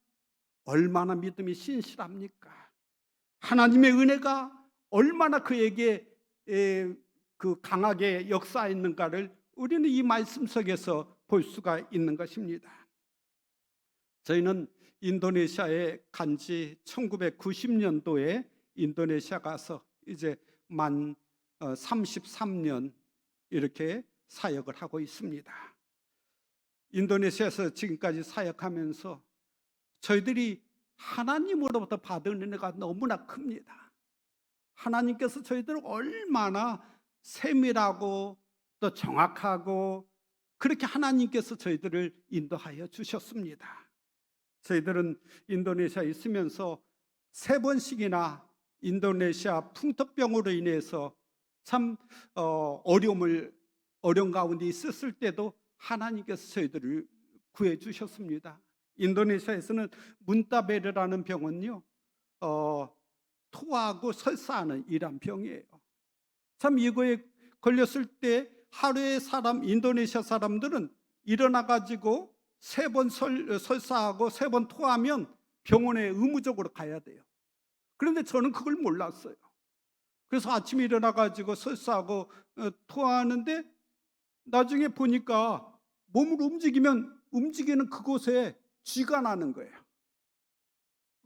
얼마나 믿음이 신실합니까? 하나님의 은혜가 얼마나 그에게 강하게 역사했는가를 우리는 이 말씀 속에서 볼 수가 있는 것입니다. 저희는 인도네시아에 간지 1990년도에 인도네시아 가서 이제 만 33년 이렇게 사역을 하고 있습니다. 인도네시아에서 지금까지 사역하면서 저희들이 하나님으로부터 받은 은혜가 너무나 큽니다. 하나님께서 저희들을 얼마나 세밀하고 또 정확하고 그렇게 하나님께서 저희들을 인도하여 주셨습니다. 저희들은 인도네시아에 있으면서 3번씩이나 인도네시아 풍토병으로 인해서 참 어려운 가운데 있었을 때도 하나님께서 저희들을 구해 주셨습니다. 인도네시아에서는 문타베르라는 병은요, 토하고 설사하는 이란 병이에요. 참 이거에 걸렸을 때 하루에 인도네시아 사람들은 일어나 가지고 3번 설사하고 3번 토하면 병원에 의무적으로 가야 돼요. 그런데 저는 그걸 몰랐어요. 그래서 아침에 일어나 가지고 설사하고 토하는데 나중에 보니까 몸을 움직이는 그곳에 쥐가 나는 거예요.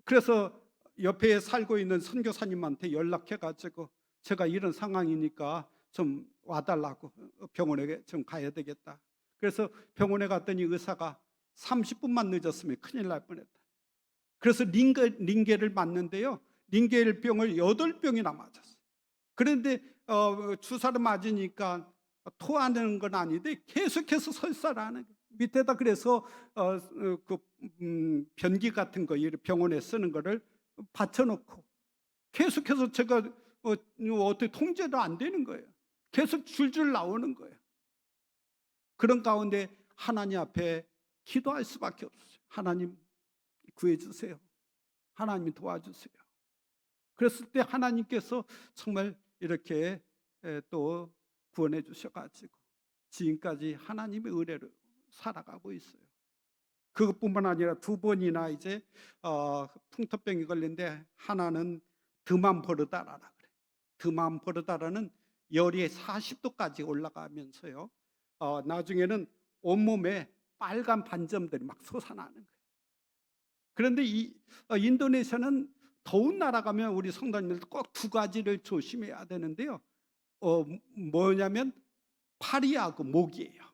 그래서 옆에 살고 있는 선교사님한테 연락해 가지고 제가 이런 상황이니까 좀 와달라고, 병원에 좀 가야 되겠다. 그래서 병원에 갔더니 의사가 30분만 늦었으면 큰일 날 뻔했다. 그래서 링게를 맞는데요, 링게병을 8병이나 맞았어요. 그런데 주사를 맞으니까 토하는 건 아닌데 계속해서 설사를 하는 거예요. 밑에다 그래서 변기 같은 거 병원에 쓰는 거를 받쳐놓고 계속해서 제가 어떻게 통제도 안 되는 거예요. 계속 줄줄 나오는 거예요. 그런 가운데 하나님 앞에 기도할 수밖에 없어요. 하나님 구해주세요. 하나님 도와주세요. 그랬을 때 하나님께서 정말 이렇게 또 구원해 주셔가지고 지금까지 하나님의 은혜로 살아가고 있어요. 그것뿐만 아니라 2번이나 이제 풍토병이 걸린데, 하나는 드만포르다라라 그래. 드만포르다라는 열이 40도까지 올라가면서요, 나중에는 온몸에 빨간 반점들이 막 솟아나는 거예요. 그런데 인도네시아는 더운 나라 가면 우리 성도님들 꼭 2가지를 조심해야 되는데요, 뭐냐면 파리하고 모기예요.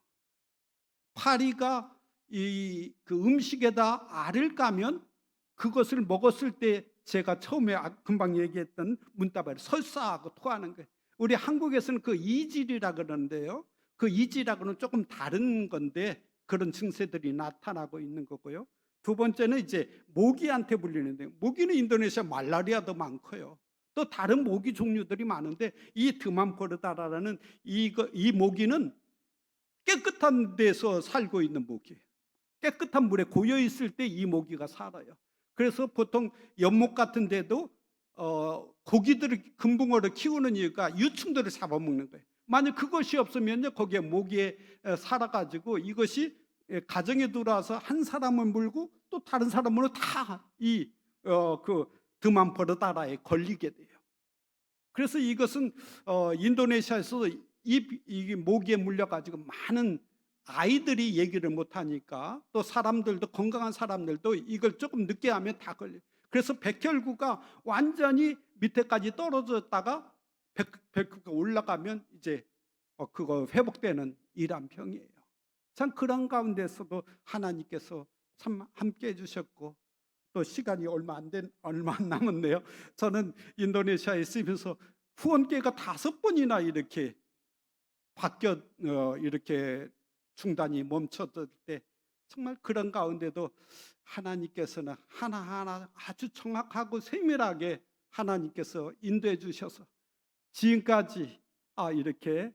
파리가 그 음식에다 알을 까면 그것을 먹었을 때 제가 처음에 금방 얘기했던 문따발 설사하고 토하는 거예요. 우리 한국에서는 그 이질이라 그러는데요, 그 이질하고는 조금 다른 건데 그런 증세들이 나타나고 있는 거고요. 2번째는 이제 모기한테 물리는데, 모기는 인도네시아 말라리아도 많고요, 또 다른 모기 종류들이 많은데 이 드만포르다라는 이 모기는 깨끗한 데서 살고 있는 모기예요. 깨끗한 물에 고여 있을 때 이 모기가 살아요. 그래서 보통 연못 같은 데도 고기들을, 금붕어를 키우는 이유가 유충들을 잡아먹는 거예요. 만약 그것이 없으면요, 거기에 모기에 살아가지고 이것이 가정에 들어와서 한 사람을 물고 또 다른 사람으로 다 그 드만포르다라에 걸리게 돼요. 그래서 이것은 인도네시아에서 이 모기에 물려가지고 많은 아이들이 얘기를 못하니까, 또 사람들도, 건강한 사람들도 이걸 조금 늦게 하면 다 걸려요. 그래서 백혈구가 완전히 밑에까지 떨어졌다가 백혈구가 올라가면 이제 그거 회복되는 이란 병이에요. 참 그런 가운데서도 하나님께서 참 함께 해주셨고, 또 시간이 얼마 안 남았네요. 저는 인도네시아에 있으면서 후원계가 5번이나 이렇게 이렇게 중단이 멈췄을 때, 정말 그런 가운데도 하나님께서는 하나하나 아주 정확하고 세밀하게 하나님께서 인도해 주셔서 지금까지 이렇게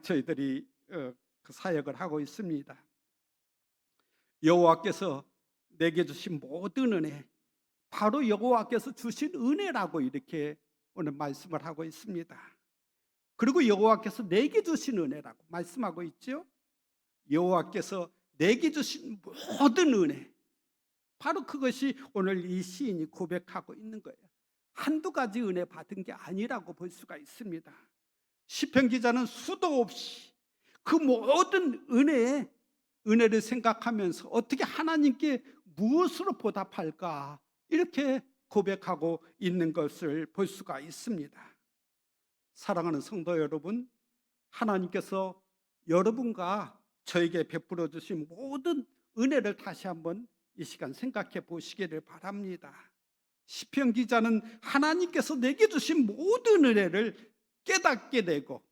저희들이 그 사역을 하고 있습니다. 여호와께서 내게 주신 모든 은혜, 바로 여호와께서 주신 은혜라고 이렇게 오늘 말씀을 하고 있습니다. 그리고 여호와께서 내게 주신 은혜라고 말씀하고 있죠. 여호와께서 내게 주신 모든 은혜, 바로 그것이 오늘 이 시인이 고백하고 있는 거예요. 한두 가지 은혜 받은 게 아니라고 볼 수가 있습니다. 시편 기자는 수도 없이 그 모든 은혜를 생각하면서 어떻게 하나님께 무엇으로 보답할까, 이렇게 고백하고 있는 것을 볼 수가 있습니다. 사랑하는 성도 여러분, 하나님께서 여러분과 저에게 베풀어 주신 모든 은혜를 다시 한번 이 시간 생각해 보시기를 바랍니다. 시편 기자는 하나님께서 내게 주신 모든 은혜를 깨닫게 되고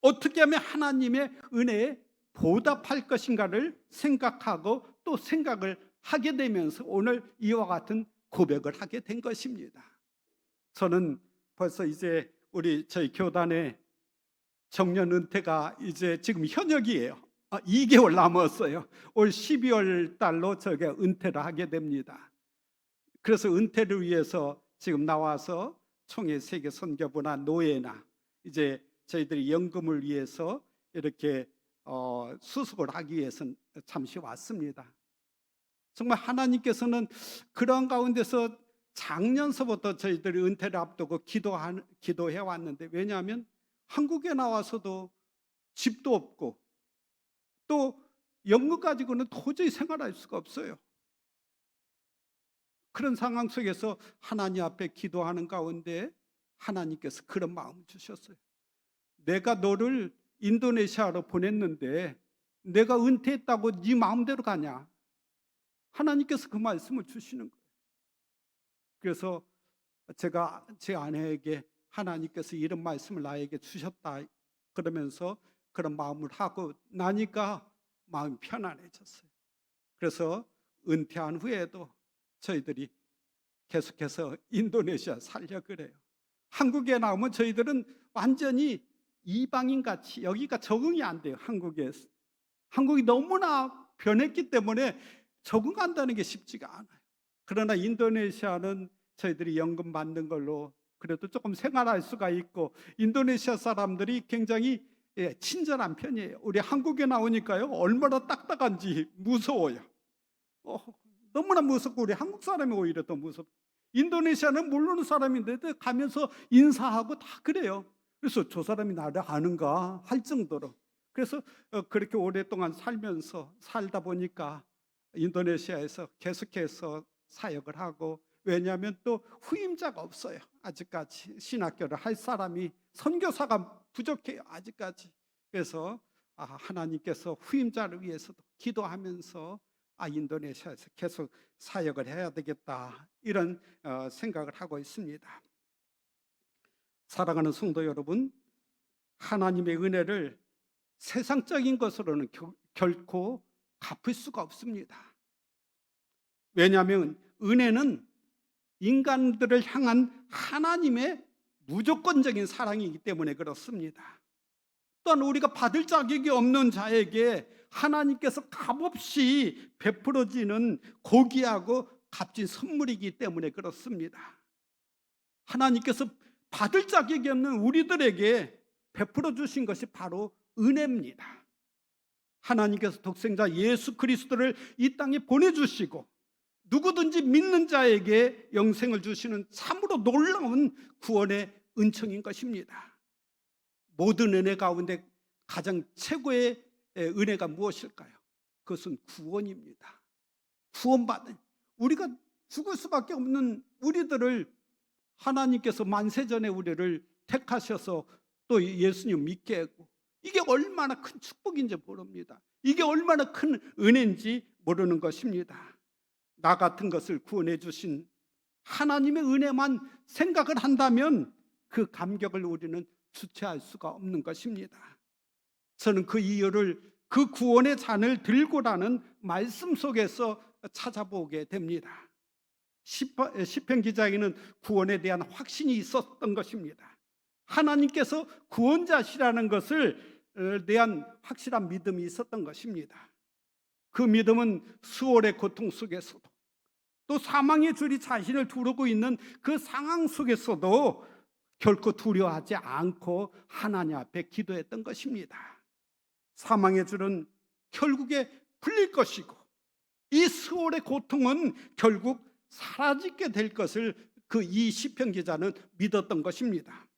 어떻게 하면 하나님의 은혜에 보답할 것인가를 생각하고 또 생각을 하게 되면서 오늘 이와 같은 고백을 하게 된 것입니다. 저는 벌써 이제 저희 교단의 정년 은퇴가 이제 지금 현역이에요. 2개월 남았어요. 올 12월 달로 저게 은퇴를 하게 됩니다. 그래서 은퇴를 위해서 지금 나와서 총회 세계 선교부나 노예나 이제 저희들이 연금을 위해서 이렇게 수속을 하기 위해서 잠시 왔습니다. 정말 하나님께서는 그런 가운데서 작년서부터 저희들이 은퇴를 앞두고 기도해 왔는데, 왜냐하면 한국에 나와서도 집도 없고 또 연금 가지고는 도저히 생활할 수가 없어요. 그런 상황 속에서 하나님 앞에 기도하는 가운데 하나님께서 그런 마음을 주셨어요. 내가 너를 인도네시아로 보냈는데 내가 은퇴했다고 네 마음대로 가냐? 하나님께서 그 말씀을 주시는 거예요. 그래서 제가 제 아내에게 하나님께서 이런 말씀을 나에게 주셨다 그러면서 그런 마음을 하고 나니까 마음이 편안해졌어요. 그래서 은퇴한 후에도 저희들이 계속해서 인도네시아 살려 그래요. 한국에 나오면 저희들은 완전히 이방인같이 여기가 적응이 안 돼요. 한국이 너무나 변했기 때문에 적응한다는 게 쉽지가 않아요. 그러나 인도네시아는 저희들이 연금 받는 걸로 그래도 조금 생활할 수가 있고, 인도네시아 사람들이 굉장히 친절한 편이에요. 우리 한국에 나오니까요 얼마나 딱딱한지 무서워요. 너무나 무섭고 우리 한국 사람이 오히려 더 무섭고, 인도네시아는 모르는 사람인데도 가면서 인사하고 다 그래요. 그래서 저 사람이 나를 아는가 할 정도로. 그래서 그렇게 오랫동안 살다 보니까 인도네시아에서 계속해서 사역을 하고, 왜냐하면 또 후임자가 없어요. 아직까지 신학교를 할 사람이, 선교사가 부족해요 아직까지. 그래서 하나님께서 후임자를 위해서도 기도하면서 인도네시아에서 계속 사역을 해야 되겠다, 이런 생각을 하고 있습니다. 사랑하는 성도 여러분, 하나님의 은혜를 세상적인 것으로는 결코 갚을 수가 없습니다. 왜냐하면 은혜는 인간들을 향한 하나님의 무조건적인 사랑이기 때문에 그렇습니다. 또한 우리가 받을 자격이 없는 자에게 하나님께서 값없이 베풀어지는 고귀하고 값진 선물이기 때문에 그렇습니다. 하나님께서 받을 자격이 없는 우리들에게 베풀어 주신 것이 바로 은혜입니다. 하나님께서 독생자 예수 그리스도를 이 땅에 보내주시고 누구든지 믿는 자에게 영생을 주시는 참으로 놀라운 구원의 은총인 것입니다. 모든 은혜 가운데 가장 최고의 은혜가 무엇일까요? 그것은 구원입니다. 구원받은, 우리가 죽을 수밖에 없는 우리들을 하나님께서 만세전에 우리를 택하셔서 또 예수님 믿게 하고, 이게 얼마나 큰 축복인지 모릅니다. 이게 얼마나 큰 은혜인지 모르는 것입니다. 나 같은 것을 구원해 주신 하나님의 은혜만 생각을 한다면 그 감격을 우리는 주체할 수가 없는 것입니다. 저는 그 이유를 그 구원의 잔을 들고라는 말씀 속에서 찾아보게 됩니다. 시편 기자에게는 구원에 대한 확신이 있었던 것입니다. 하나님께서 구원자시라는 것을 대한 확실한 믿음이 있었던 것입니다. 그 믿음은 수월의 고통 속에서도, 또 사망의 줄이 자신을 두르고 있는 그 상황 속에서도 결코 두려워하지 않고 하나님 앞에 기도했던 것입니다. 사망의 줄은 결국에 풀릴 것이고, 이 수월의 고통은 결국 사라지게 될 것을 이 시편 기자는 믿었던 것입니다.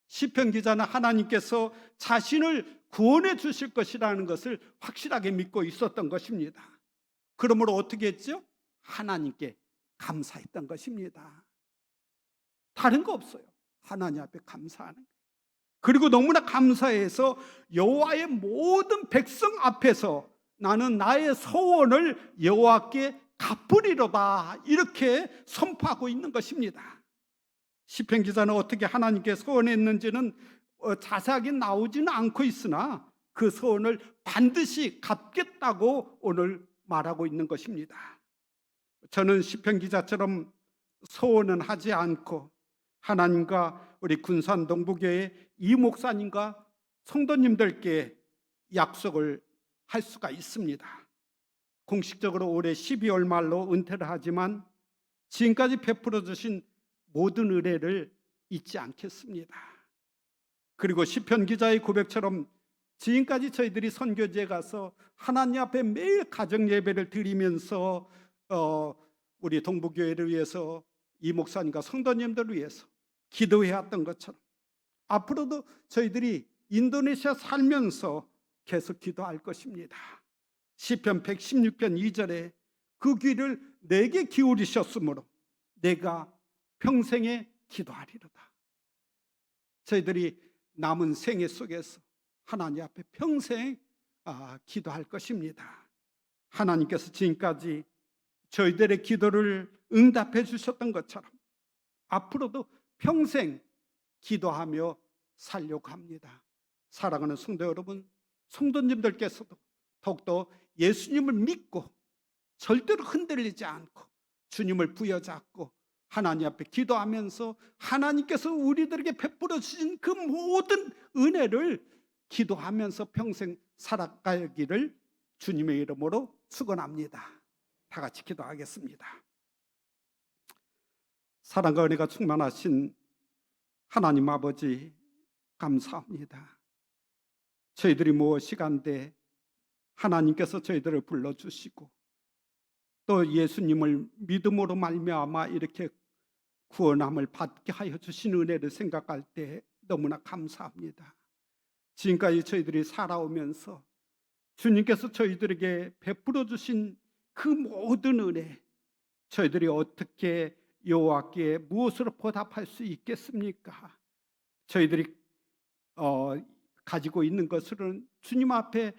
시편 기자는 하나님께서 자신을 구원해 주실 것이라는 것을 확실하게 믿고 있었던 것입니다. 그러므로 어떻게 했죠? 하나님께 감사했던 것입니다. 다른 거 없어요. 하나님 앞에 감사하는 거예요. 그리고 너무나 감사해서 여호와의 모든 백성 앞에서 나는 나의 소원을 여호와께 갚으리로다, 이렇게 선포하고 있는 것입니다. 시편 기자는 어떻게 하나님께 소원했는지는 자세하게 나오지는 않고 있으나 그 소원을 반드시 갚겠다고 오늘 말하고 있는 것입니다. 저는 시편 기자처럼 소원은 하지 않고 하나님과 우리 군산 동부교회 이 목사님과 성도님들께 약속을 할 수가 있습니다. 공식적으로 올해 12월 말로 은퇴를 하지만 지금까지 베풀어 주신 모든 은혜를 잊지 않겠습니다. 그리고 시편 기자의 고백처럼 지금까지 저희들이 선교지에 가서 하나님 앞에 매일 가정 예배를 드리면서 우리 동부교회를 위해서 이 목사님과 성도님들을 위해서 기도해왔던 것처럼 앞으로도 저희들이 인도네시아 살면서 계속 기도할 것입니다. 시편 116편 2절에 그 귀를 내게 기울이셨으므로 내가 평생에 기도하리로다. 저희들이 남은 생애 속에서 하나님 앞에 평생 기도할 것입니다. 하나님께서 지금까지 저희들의 기도를 응답해 주셨던 것처럼 앞으로도 평생 기도하며 살려고 합니다. 사랑하는 성도 여러분, 성도님들께서도 더욱더 예수님을 믿고 절대로 흔들리지 않고 주님을 부여잡고 하나님 앞에 기도하면서 하나님께서 우리들에게 베풀어 주신 그 모든 은혜를 기도하면서 평생 살아가기를 주님의 이름으로 축원합니다. 다 같이 기도하겠습니다. 사랑과 은혜가 충만하신 하나님 아버지, 감사합니다. 저희들이 무엇이 간데 하나님께서 저희들을 불러주시고 또 예수님을 믿음으로 말미암아 이렇게 구원함을 받게 하여 주신 은혜를 생각할 때 너무나 감사합니다. 지금까지 저희들이 살아오면서 주님께서 저희들에게 베풀어 주신 그 모든 은혜, 저희들이 어떻게 여호와께 무엇으로 보답할 수 있겠습니까? 저희들이 가지고 있는 것들은 주님 앞에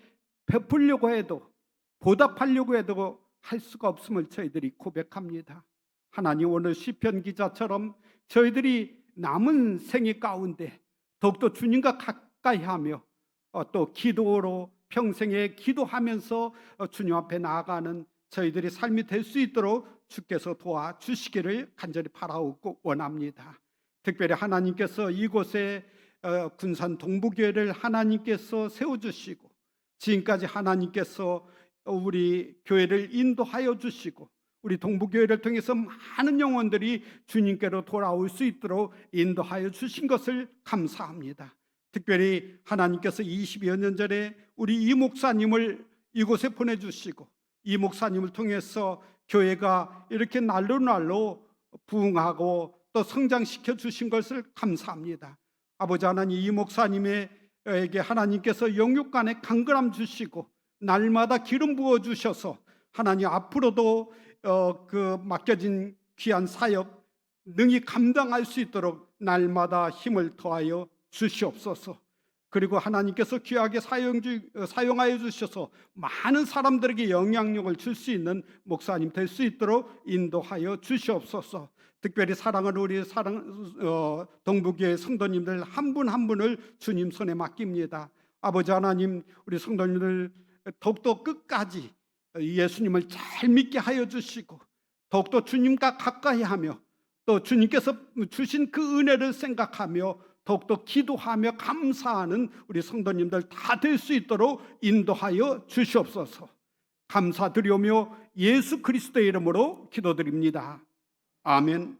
베풀려고 해도 보답하려고 해도 할 수가 없음을 저희들이 고백합니다. 하나님, 오늘 시편 기자처럼 저희들이 남은 생애 가운데 더욱더 주님과 가까이하며 또 기도로 평생에 기도하면서 주님 앞에 나아가는 저희들의 삶이 될 수 있도록 주께서 도와주시기를 간절히 바라옵고 원합니다. 특별히 하나님께서 이곳에 군산 동부교회를 하나님께서 세워주시고 지금까지 하나님께서 우리 교회를 인도하여 주시고 우리 동부교회를 통해서 많은 영혼들이 주님께로 돌아올 수 있도록 인도하여 주신 것을 감사합니다. 특별히 하나님께서 20여 년 전에 우리 이 목사님을 이곳에 보내주시고 이 목사님을 통해서 교회가 이렇게 날로 부흥하고 또 성장시켜 주신 것을 감사합니다. 아버지 하나님, 이 목사님에게 하나님께서 영육간에 강건함 주시고 날마다 기름 부어 주셔서 하나님 앞으로도 그 맡겨진 귀한 사역 능히 감당할 수 있도록 날마다 힘을 더하여 주시옵소서. 그리고 하나님께서 귀하게 사용하여 주셔서 많은 사람들에게 영향력을 줄 수 있는 목사님 될 수 있도록 인도하여 주시옵소서. 특별히 사랑하는 우리 동부교회 성도님들 한 분 한 분을 주님 손에 맡깁니다. 아버지 하나님, 우리 성도님들 더욱더 끝까지 예수님을 잘 믿게 하여 주시고 더욱더 주님과 가까이 하며 또 주님께서 주신 그 은혜를 생각하며 더욱더 기도하며 감사하는 우리 성도님들 다 될 수 있도록 인도하여 주시옵소서. 감사드리오며 예수 그리스도의 이름으로 기도드립니다. 아멘.